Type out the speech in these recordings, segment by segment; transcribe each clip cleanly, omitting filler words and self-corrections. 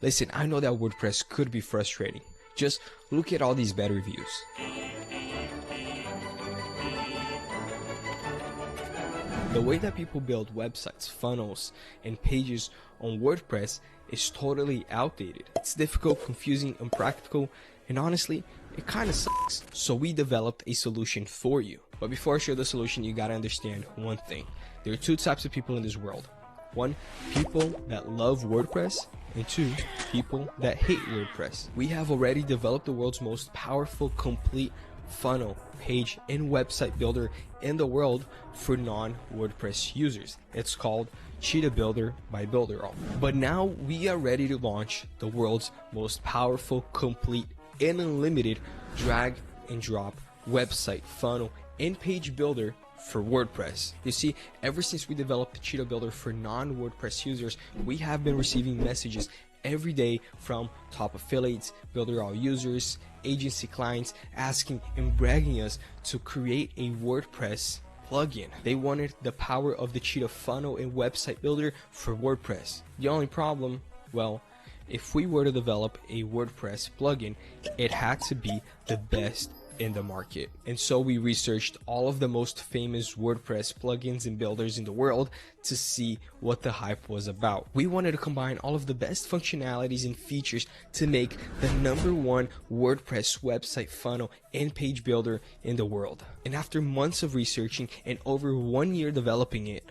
Listen, I know that WordPress could be frustrating. Just look at all these bad reviews. The way that people build websites, funnels, and pages on WordPress is totally outdated. It's difficult, confusing, impractical, and honestly, it kind of sucks. So we developed a solution for you. But before I show the solution, you gotta understand one thing. There are two types of people in this world. One, people that love WordPress, and two, people that hate WordPress. We have already developed the world's most powerful, complete funnel, page, and website builder in the world for non-WordPress users. It's called Cheetah Builder by Builderall. But now we are ready to launch the world's most powerful, complete, and unlimited drag and drop website, funnel, and page builder for WordPress. You see, ever since we developed the Cheetah Builder for non-WordPress users, we have been receiving messages every day from top affiliates, Builderall users, agency clients asking and bragging us to create a WordPress plugin. They wanted the power of the Cheetah funnel and website builder for WordPress. The only problem, well, if we were to develop a WordPress plugin, it had to be the best in the market. And so we researched all of the most famous WordPress plugins and builders in the world to see what the hype was about. We wanted to combine all of the best functionalities and features to make the #1 WordPress website funnel and page builder in the world. And after months of researching and over 1 year developing it,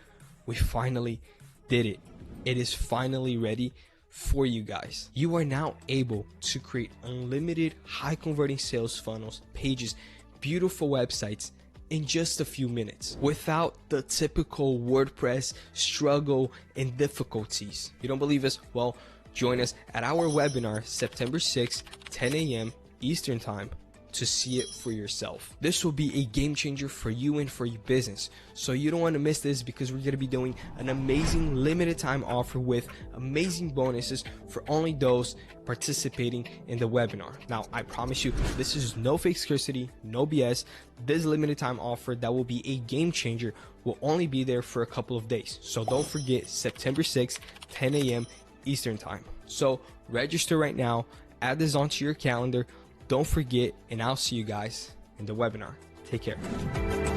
we finally did it. It is finally ready for you guys. You are now able to create unlimited high converting sales funnels, pages, beautiful websites in just a few minutes without the typical WordPress struggle and difficulties. You don't believe us? Well, join us at our webinar September 6th, 10 a.m. Eastern Time to see it for yourself. This will be a game changer for you and for your business. So you don't want to miss this, because we're going to be doing an amazing limited time offer with amazing bonuses for only those participating in the webinar. Now, I promise you, this is no fake scarcity, no BS. This limited time offer that will be a game changer will only be there for a couple of days. So don't forget, September 6th, 10 a.m. Eastern Time. So register right now, add this onto your calendar. Don't forget, and I'll see you guys in the webinar. Take care.